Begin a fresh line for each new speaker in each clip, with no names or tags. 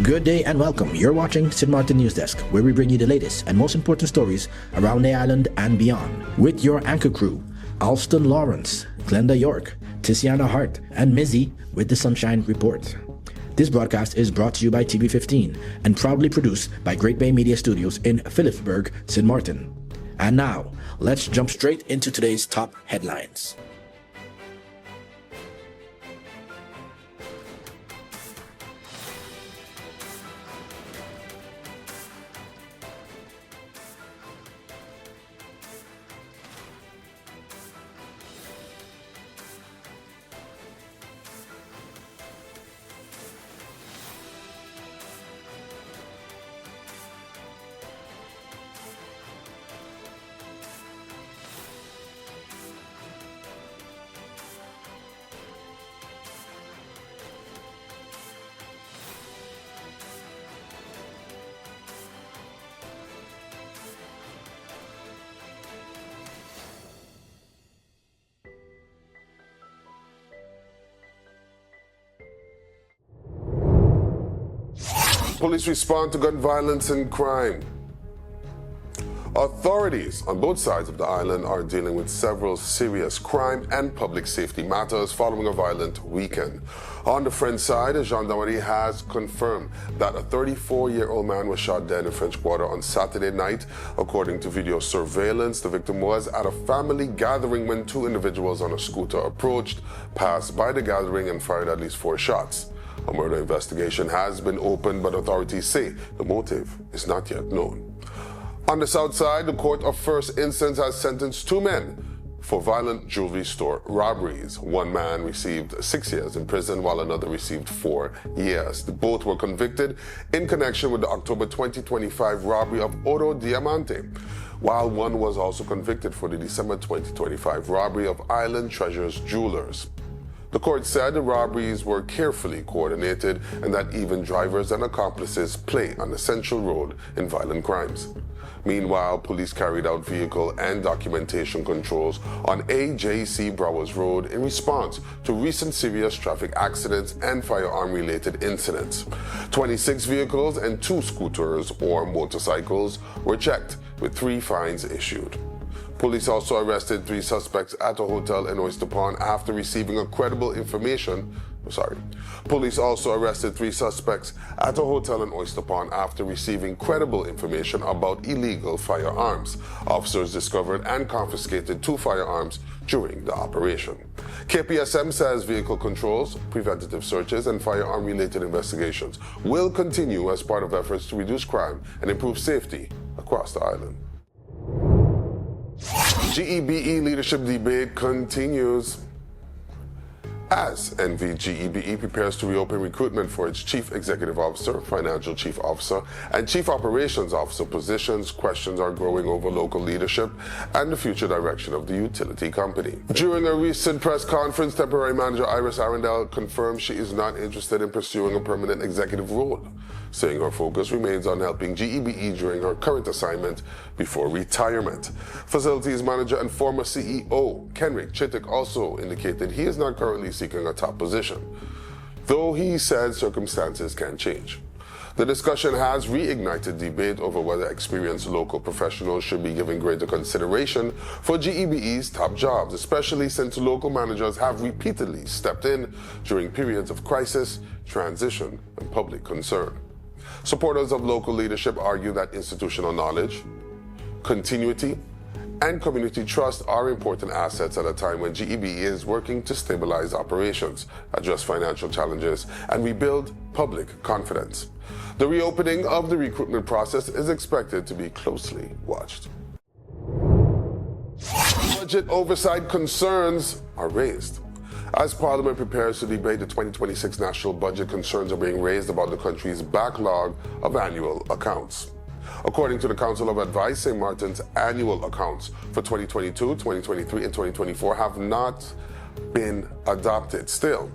Good day and welcome. You're watching St. Martin NEWSDESK, where we bring you the latest and most important stories around the island and beyond. With your anchor crew, Alston Lawrence, Glenda York, Tiziana Hart, and Mizzy with the Sunshine Report. This broadcast is brought to you by TV15 and proudly produced by Great Bay Media Studios in Phillipsburg, St. Martin. And now, let's jump straight into today's top headlines.
Police respond to gun violence and crime. Authorities on both sides of the island are dealing with several serious crime and public safety matters following a violent weekend. On the French side, the gendarmerie has confirmed that a 34-year-old man was shot dead in French Quarter on Saturday night. According to video surveillance, the victim was at a family gathering when two individuals on a scooter approached, passed by the gathering and fired at least 4 shots. A murder investigation has been opened, but authorities say the motive is not yet known. On the south side, the court of first instance has sentenced 2 men for violent jewelry store robberies. One man received 6 years in prison while another received 4 years. Both were convicted in connection with the October 2025 robbery of Oro Diamante, while one was also convicted for the December 2025 robbery of Island Treasures Jewelers. The court said the robberies were carefully coordinated and that even drivers and accomplices play an essential role in violent crimes. Meanwhile, police carried out vehicle and documentation controls on AJC Browers Road in response to recent serious traffic accidents and firearm-related incidents. 26 vehicles and 2 scooters or motorcycles were checked, with 3 fines issued. Police also arrested 3 suspects at a hotel in Oyster Pond after receiving credible information about illegal firearms. Officers discovered and confiscated 2 firearms during the operation. KPSM says vehicle controls, preventative searches, and firearm-related investigations will continue as part of efforts to reduce crime and improve safety across the island. GEBE leadership debate continues as NV GEBE prepares to reopen recruitment for its Chief Executive Officer, Financial Chief Officer, and Chief Operations Officer positions. Questions are growing over local leadership and the future direction of the utility company. During a recent press conference, Temporary Manager Iris Arundel confirmed she is not interested in pursuing a permanent executive role, saying her focus remains on helping GEBE during her current assignment before retirement. Facilities Manager and former CEO Kenrick Chittick also indicated he is not currently seeking a top position, though he said circumstances can change. The discussion has reignited debate over whether experienced local professionals should be given greater consideration for GEBE's top jobs, especially since local managers have repeatedly stepped in during periods of crisis, transition, and public concern. Supporters of local leadership argue that institutional knowledge, continuity, and community trust are important assets at a time when GEBE is working to stabilize operations, address financial challenges, and rebuild public confidence. The reopening of the recruitment process is expected to be closely watched. Budget oversight concerns are raised. As Parliament prepares to debate the 2026 national budget, concerns are being raised about the country's backlog of annual accounts. According to the Council of Advice, St. Martin's annual accounts for 2022, 2023, and 2024 have not been adopted still.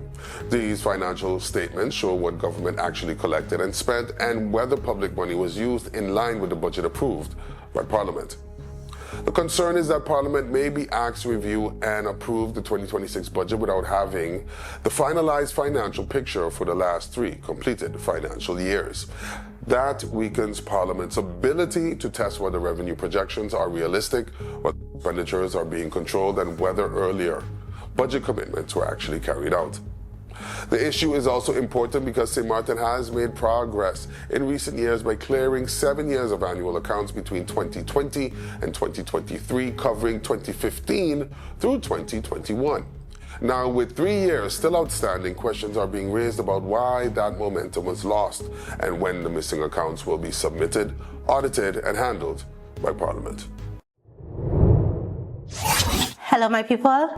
These financial statements show what government actually collected and spent and whether public money was used in line with the budget approved by Parliament. The concern is that Parliament may be asked to review and approve the 2026 budget without having the finalized financial picture for the last 3 completed financial years. That weakens Parliament's ability to test whether revenue projections are realistic, whether expenditures are being controlled, and whether earlier budget commitments were actually carried out. The issue is also important because St. Martin has made progress in recent years by clearing 7 years of annual accounts between 2020 and 2023, covering 2015 through 2021. Now, with 3 years still outstanding, questions are being raised about why that momentum was lost and when the missing accounts will be submitted, audited, and handled by Parliament.
Hello, my people.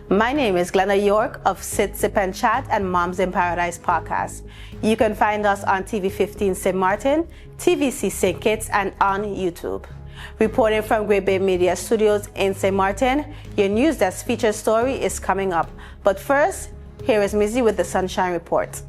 My name is Glenda York of Sit, Sip and Chat and Moms in Paradise podcast. You can find us on TV15 St. Martin, TVC Saint Kitts, and on YouTube. Reporting from Great Bay Media Studios in St. Martin, your news desk feature story is coming up. But first, here is Mizzy with the Sunshine Report.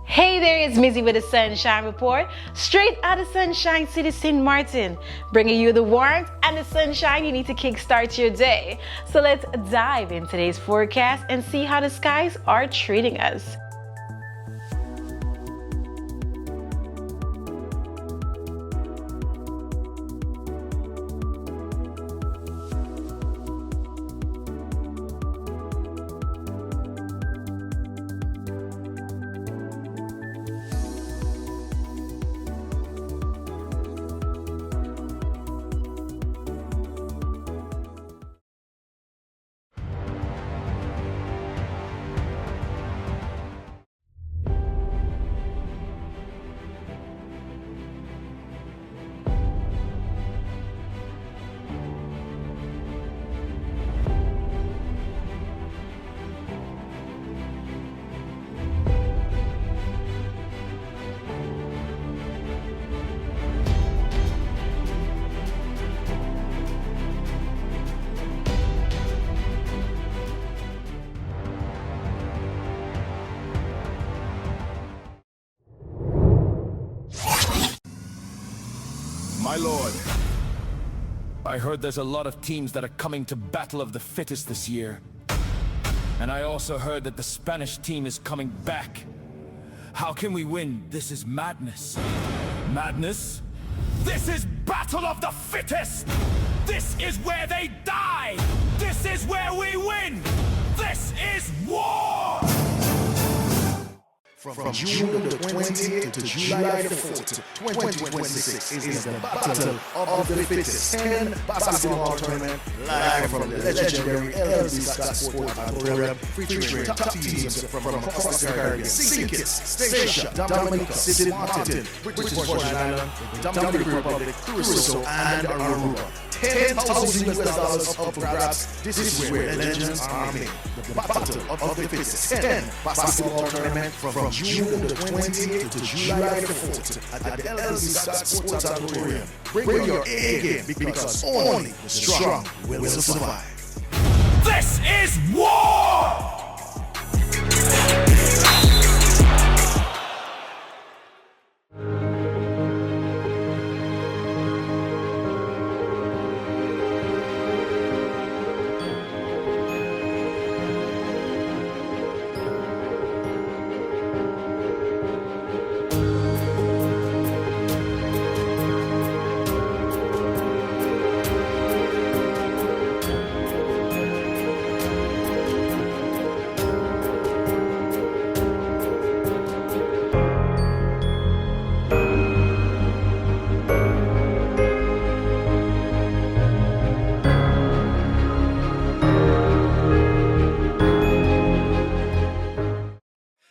Hey there, it's Mizzy with the Sunshine Report, straight out of Sunshine City, St. Martin, bringing you the warmth and the sunshine you need to kickstart your day. So let's dive in today's forecast and see how the skies are treating us.
My lord, I heard there's a lot of teams that are coming to Battle of the Fittest this year. And I also heard that the Spanish team is coming back. How can we win? This is madness. Madness? This is Battle of the Fittest! This is where they die! This is where we win! This is war!
From June the 20th to July the 4th, 2026 is the Battle of the Fittest 10 basketball tournament live from the legendary NEWSDESK Sport Auditorium, featuring top teams from across the Caribbean: Saint Kitts, Stacia, Dominica, St. Martin, British Virgin Island, Dominican Republic, Curacao, and Aruba. $10,000 up for grabs. This is where legends are made. The Battle of the Fittest 10 basketball tournament from June the 20th to July the 4th at the NEWSDESK Sports Auditorium. Bring your A game because only the strong will survive.
This is war!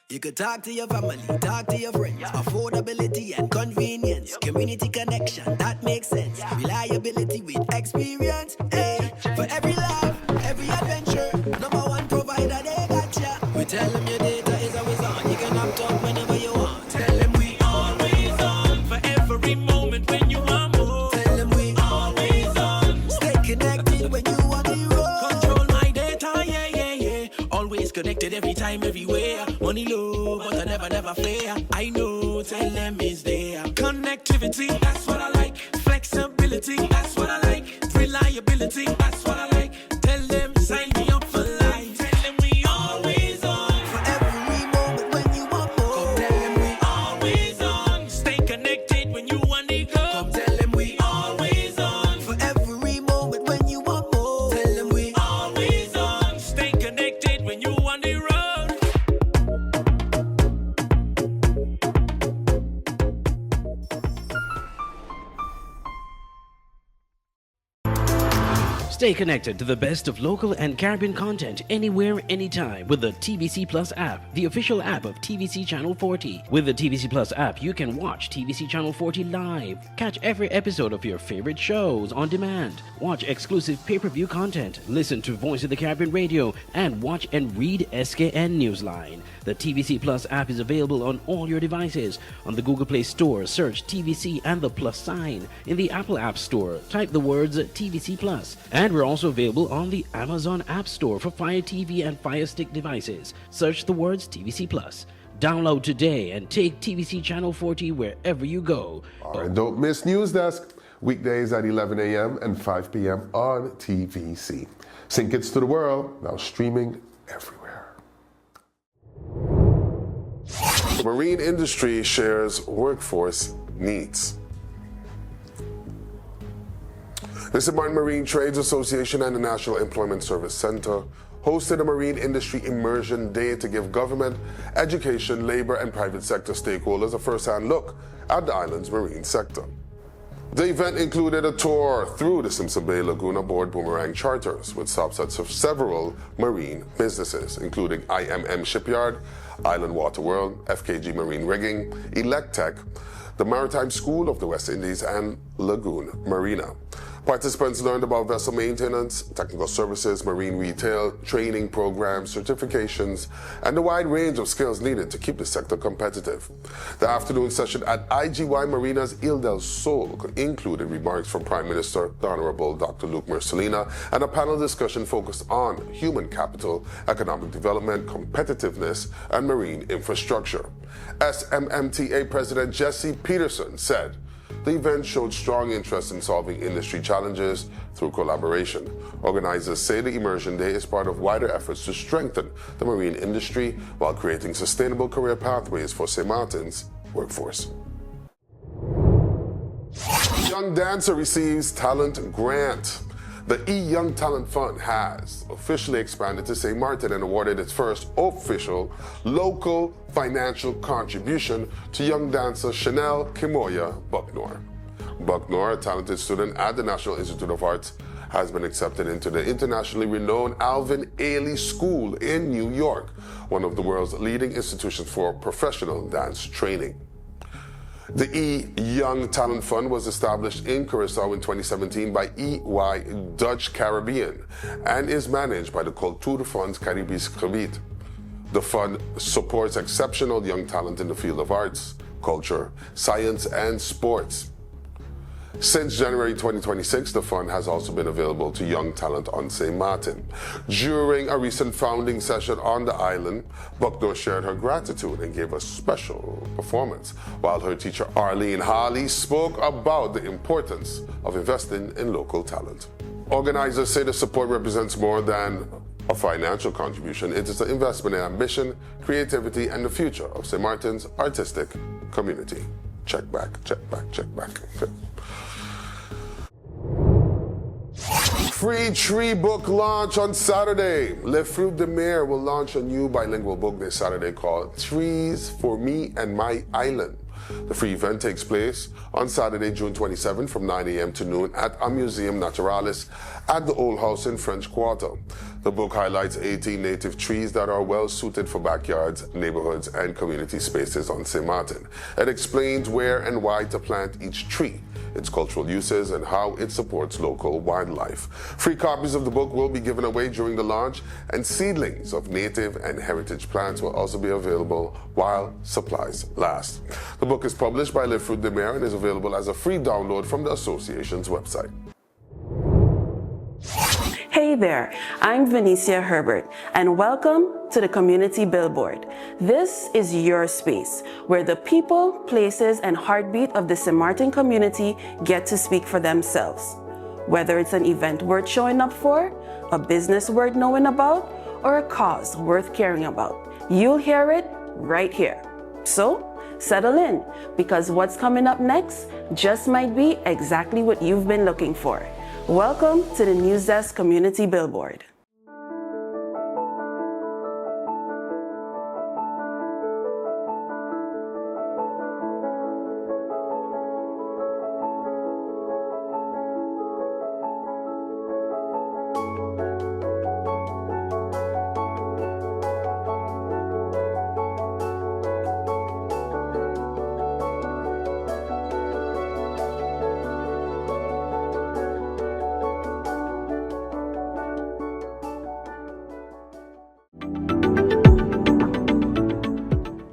You could talk to your family, talk to your friends. Affordability and convenience, community connection, that makes sense. Reliability with experience, hey. For every love, every adventure, number one provider, they got ya. We tell them your data is always on. You can opt out whenever you want. Tell them we always on. For every moment when you want more. Tell them we always on. Stay connected when you want to roll. Control my data, yeah, yeah, yeah. Always connected every time, everywhere. Money low, but I never fair. I know, tell them it's there. Connect
creativity, that's what I like. Flexibility, that's what I like. Reliability, that's what I like. Tell them, sign me up for life. Tell them we always on.
For every moment when you want more.
Come tell them we always on. Stay connected when you want to go.
Come tell them we
always on.
For every moment when you want more. Tell them we
Always on. Stay connected when you want to road.
Stay connected to the best of local and Caribbean content anywhere, anytime with the TVC Plus app, the official app of TVC Channel 40. With the TVC Plus app, you can watch TVC Channel 40 live, catch every episode of your favorite shows on demand, watch exclusive pay-per-view content, listen to Voice of the Caribbean radio, and watch and read SKN Newsline. The TVC Plus app is available on all your devices. On the Google Play Store, search TVC and the plus sign. In the Apple App Store, type the words TVC Plus. And we're also available on the Amazon App Store for Fire TV and Fire Stick devices. Search the words TVC Plus. Download today and take TVC Channel 40 wherever you go.
All right, don't miss NEWSDESK. Weekdays at 11 a.m. and 5 p.m. on TVC. Saint Kitts to the world, now streaming everywhere. The marine industry shares workforce needs. The St. Martin Marine Trades Association and the National Employment Service Center hosted a Marine Industry Immersion Day to give government, education, labor, and private sector stakeholders a first-hand look at the island's marine sector. The event included a tour through the Simpson Bay Lagoon aboard Boomerang charters with stops at several marine businesses, including IMM Shipyard, Island Water World, FKG Marine Rigging, Electech, the Maritime School of the West Indies, and Lagoon Marina. Participants learned about vessel maintenance, technical services, marine retail, training programs, certifications, and the wide range of skills needed to keep the sector competitive. The afternoon session at IGY Marina's Ile del Sol included remarks from Prime Minister the Honorable Dr. Luke Mercelina and a panel discussion focused on human capital, economic development, competitiveness, and marine infrastructure. SMMTA President Jesse Peterson said, the event showed strong interest in solving industry challenges through collaboration. Organizers say the Immersion Day is part of wider efforts to strengthen the marine industry while creating sustainable career pathways for St. Martin's workforce. Young dancer receives talent grant. The Young Talent Fund has officially expanded to St. Martin and awarded its first official local financial contribution to young dancer Chanel Kimoya Bucknor. Bucknor, a talented student at the National Institute of Arts, has been accepted into the internationally renowned Alvin Ailey School in New York, one of the world's leading institutions for professional dance training. The Young Talent Fund was established in Curaçao in 2017 by EY Dutch Caribbean and is managed by the Cultuurfonds Caribisch Gebied. The fund supports exceptional young talent in the field of arts, culture, science, and sports. Since January 2026, the fund has also been available to young talent on St. Martin. During a recent founding session on the island, Bucknor shared her gratitude and gave a special performance, while her teacher Arlene Harley spoke about the importance of investing in local talent. Organizers say the support represents more than a financial contribution. It is an investment in ambition, creativity, and the future of St. Martin's artistic community. Check back, check back, check back. Free tree book launch on Saturday. Le Fruit de Mer will launch a new bilingual book this Saturday called Trees for Me and My Island. The free event takes place on Saturday, June 27 from 9 a.m. to noon at a Museum Naturalis at the Old House in French Quarter. The book highlights 18 native trees that are well suited for backyards, neighborhoods, and community spaces on St. Martin. It explains where and why to plant each tree, its cultural uses, and how it supports local wildlife. Free copies of the book will be given away during the launch, and seedlings of native and heritage plants will also be available while supplies last. The book is published by Le Fruit de Mer and is available as a free download from the association's website.
Hey Hey there, I'm Venicia Herbert, and welcome to the Community Billboard. This is your space where the people, places, and heartbeat of the St. Martin community get to speak for themselves. Whether it's an event worth showing up for, a business worth knowing about, or a cause worth caring about, you'll hear it right here. So, settle in, because what's coming up next just might be exactly what you've been looking for. Welcome to the NEWSDESK Community Billboard.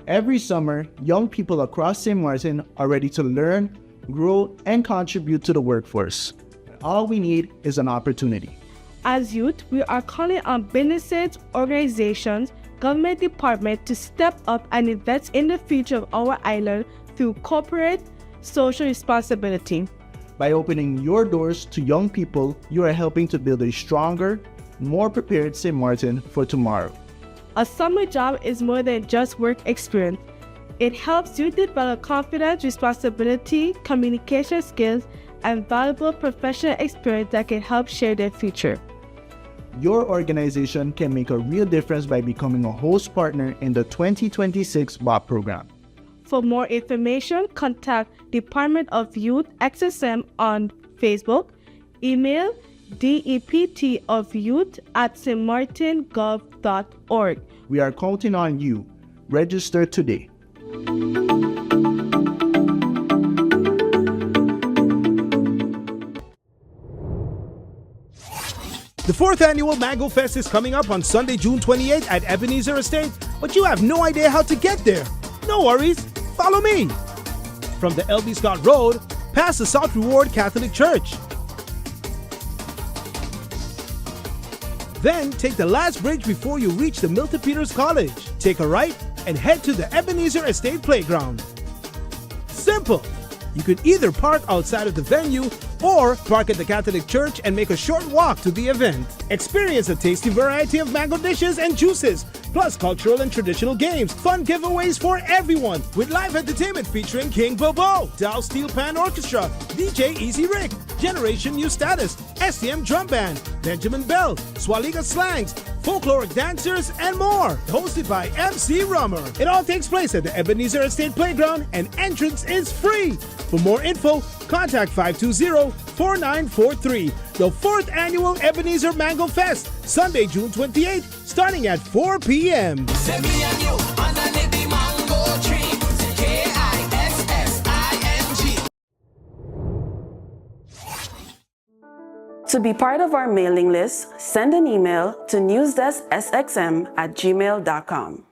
Every summer, young people across St. Martin are ready to learn, grow, and contribute to the workforce. All we need is an opportunity.
As youth, we are calling on businesses, organizations, government departments to step up and invest in the future of our island through corporate social responsibility.
By opening your doors to young people, you are helping to build a stronger, more prepared St. Martin for tomorrow.
A summer job is more than just work experience. It helps you develop confidence, responsibility, communication skills, and valuable professional experience that can help shape their future.
Your organization can make a real difference by becoming a host partner in the 2026 BOP program.
For more information, contact Department of Youth XSM on Facebook, email deptofyouth@stmartingov.org.
We are counting on you. Register today.
The 4th annual Mango Fest is coming up on Sunday, June 28th at Ebenezer Estate, but you have no idea how to get there. No worries, follow me. From the L.B. Scott Road, past the South Reward Catholic Church. Then take the last bridge before you reach the Milton Peters College. Take a right and head to the Ebenezer Estate Playground. Simple! You could either park outside of the venue or park at the Catholic Church and make a short walk to the event. Experience a tasty variety of mango dishes and juices, plus cultural and traditional games, fun giveaways for everyone, with live entertainment featuring King Bobo, Dow Steel Pan Orchestra, DJ Easy Rick, Generation New Status, STM Drum Band, Benjamin Bell, Swaliga Slangs, folkloric dancers, and more. Hosted by MC Rummer. It all takes place at the Ebenezer Estate Playground, and entrance is free. For more info, contact 520-4943. The 4th annual Ebenezer Mango Fest, Sunday, June 28th, starting at 4 p.m.
To be part of our mailing list, send an email to newsdesksxm@gmail.com.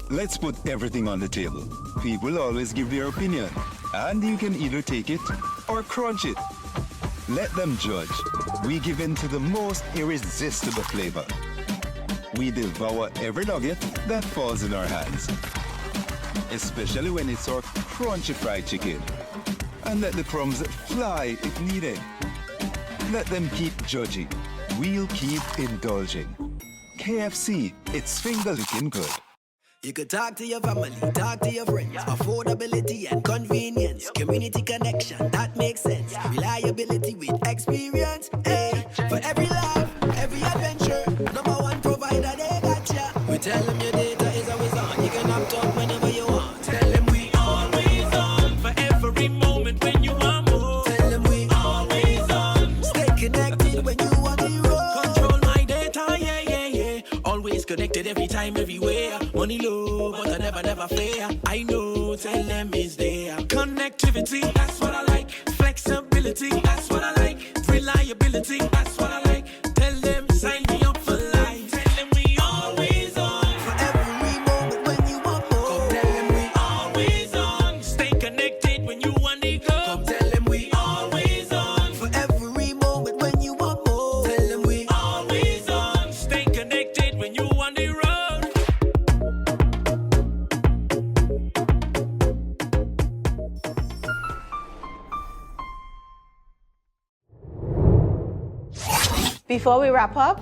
Let's put everything on the table. People always give their opinion, and you can either take it or crunch it. Let them judge. We give in to the most irresistible flavor. We devour every nugget that falls in our hands, especially when it's our crunchy fried chicken. And let the crumbs fly if needed. Let them keep judging. We'll keep indulging. KFC, it's finger licking good.
You could talk to your family, talk to your friends. Affordability and convenience. Community connection, that makes sense. Reliability with experience. Hey, for every love, every adventure. Number one provider, they got ya. We tell them your data is always on. You can opt out whenever you want. Tell them we always on. For every moment when you want more. Tell them we always on. Stay connected when you want the road. Control my data, yeah, yeah, yeah. Always connected every time, everywhere. Money low, but I never fair. I know, tell them it's there. Connectivity, that's what I like. Flexibility, that's what I like. Reliability, that's what I like. Tell them, sign me up for life. Tell them we always on. For every moment when you want more. Come tell them we always on. Stay connected when you want to go. Come tell them we always on. For every moment when you want more. Tell them we always on. Stay connected when you want to road.
Before we wrap up,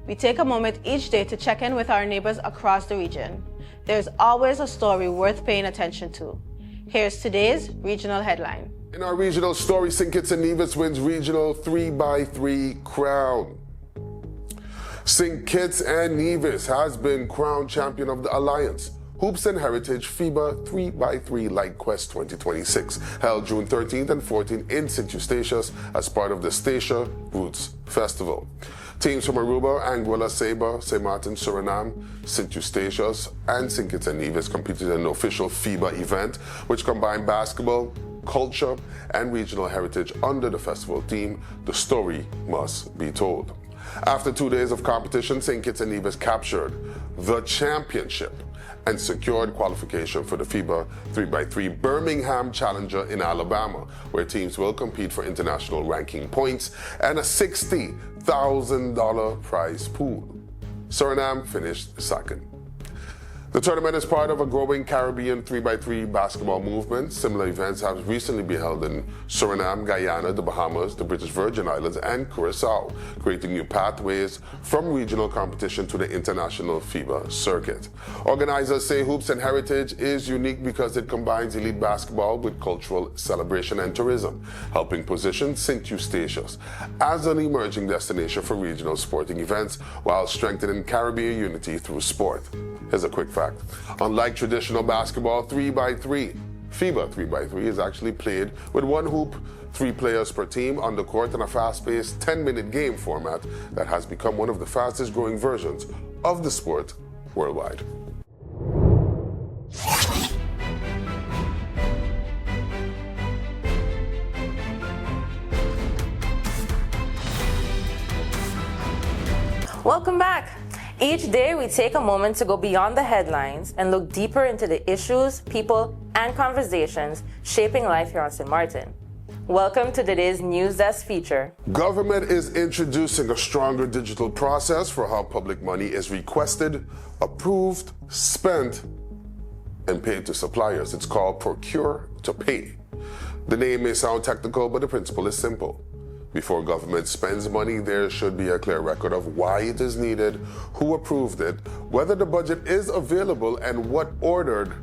we take a moment each day to check in with our neighbors across the region. There's always a story worth paying attention to. Here's today's regional headline.
In our regional story, Saint Kitts and Nevis wins regional 3x3 crown. Saint Kitts and Nevis has been crowned champion of the Alliance Hoops and Heritage FIBA 3x3 Light Quest 2026, held June 13th and 14th in St. Eustatius as part of the Statia Roots Festival. Teams from Aruba, Anguilla, Saba, St. Martin, Suriname, St. Eustatius, and St. Kitts and Nevis competed in an official FIBA event, which combined basketball, culture, and regional heritage under the festival theme, The Story Must Be Told. After 2 days of competition, St. Kitts and Nevis captured the championship and secured qualification for the FIBA 3x3 Birmingham Challenger in Alabama, where teams will compete for international ranking points and a $60,000 prize pool. Suriname finished second. The tournament is part of a growing Caribbean 3x3 basketball movement. Similar events have recently been held in Suriname, Guyana, the Bahamas, the British Virgin Islands, and Curacao, creating new pathways from regional competition to the international FIBA circuit. Organizers say Hoops and Heritage is unique because it combines elite basketball with cultural celebration and tourism, helping position St. Eustatius as an emerging destination for regional sporting events while strengthening Caribbean unity through sport. Here's a quick fact. Unlike traditional basketball 3x3, FIBA 3x3 is actually played with one hoop, 3 players per team on the court in a fast-paced 10-minute game format that has become one of the fastest-growing versions of the sport worldwide.
Welcome back. Each day, we take a moment to go beyond the headlines and look deeper into the issues, people, and conversations shaping life here on St. Martin. Welcome to today's NEWSDESK feature.
Government is introducing a stronger digital process for how public money is requested, approved, spent, and paid to suppliers. It's called Procure to Pay. The name may sound technical, but the principle is simple. Before government spends money, there should be a clear record of why it is needed, who approved it, whether the budget is available and what ordered,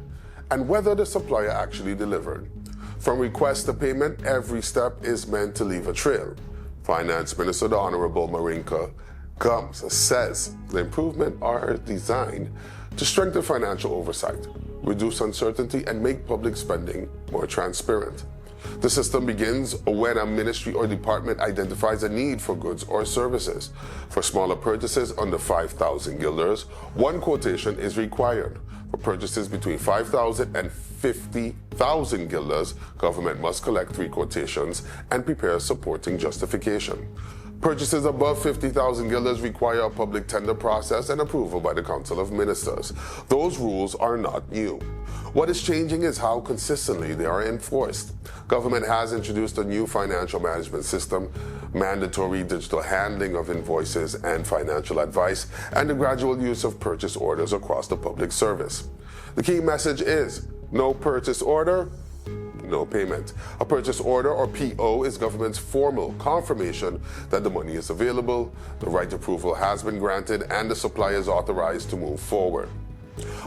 and whether the supplier actually delivered. From request to payment, every step is meant to leave a trail. Finance Minister, the Honorable Marinka Gums, says the improvements are designed to strengthen financial oversight, reduce uncertainty, and make public spending more transparent. The system begins when a ministry or department identifies a need for goods or services. For smaller purchases under 5,000 guilders, one quotation is required. For purchases between 5,000 and 50,000 guilders, government must collect 3 quotations and prepare a supporting justification. Purchases above 50,000 guilders require a public tender process and approval by the Council of Ministers. Those rules are not new. What is changing is how consistently they are enforced. Government has introduced a new financial management system, mandatory digital handling of invoices and financial advice, and the gradual use of purchase orders across the public service. The key message is no purchase order, no payment. A purchase order, or PO, is government's formal confirmation that the money is available, the right approval has been granted, and the supplier is authorized to move forward.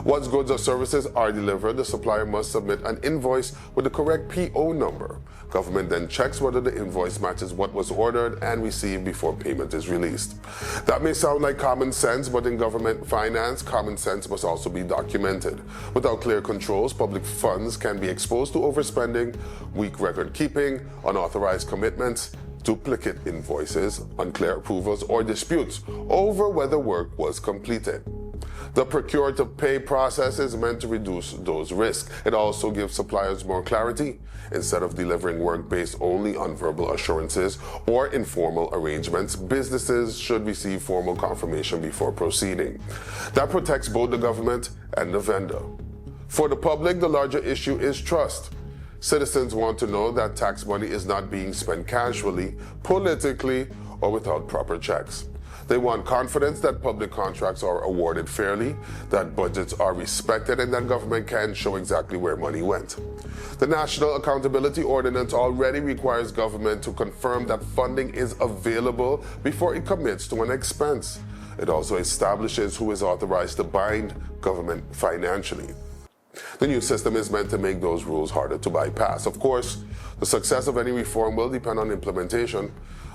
Once goods or services are delivered, the supplier must submit an invoice with the correct PO number. Government then checks whether the invoice matches what was ordered and received before payment is released. That may sound like common sense, but in government finance, common sense must also be documented. Without clear controls, public funds can be exposed to overspending, weak record keeping, unauthorized commitments, duplicate invoices, unclear approvals, or disputes over whether work was completed. The procure-to-pay process is meant to reduce those risks. It also gives suppliers more clarity. Instead of delivering work based only on verbal assurances or informal arrangements, businesses should receive formal confirmation before proceeding. That protects both the government and the vendor. For the public, the larger issue is trust. Citizens want to know that tax money is not being spent casually, politically, or without proper checks. They want confidence that public contracts are awarded fairly, that budgets are respected, and that government can show exactly where money went. The National Accountability Ordinance already requires government to confirm that funding is available before it commits to an expense. It also establishes who is authorized to bind government financially. The new system is meant to make those rules harder to bypass. Of course, the success of any reform will depend on implementation.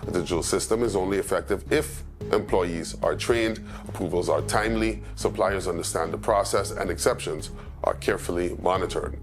A digital system is only effective if employees are trained, approvals are timely, suppliers understand the process, and exceptions are carefully monitored.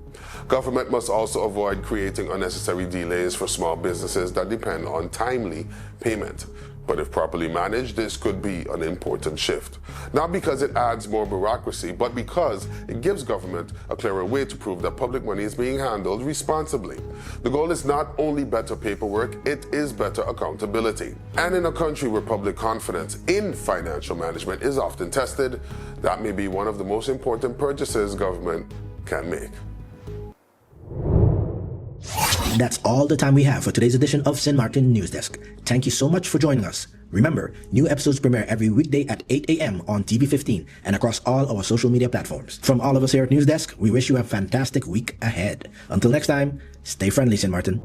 Government must also avoid creating unnecessary delays for small businesses that depend on timely payment. But if properly managed, this could be an important shift. Not because it adds more bureaucracy, but because it gives government a clearer way to prove that public money is being handled responsibly. The goal is not only better paperwork, it is better accountability. And in a country where public confidence in financial management is often tested, that may be one of the most important purchases government can make.
That's all the time we have for today's edition of St. Martin News Desk. Thank you so much for joining us. Remember, new episodes premiere every weekday at 8 a.m. on TV 15 and across all our social media platforms. From all of us here at News Desk, we wish you a fantastic week ahead. Until next time, stay friendly, St. Martin.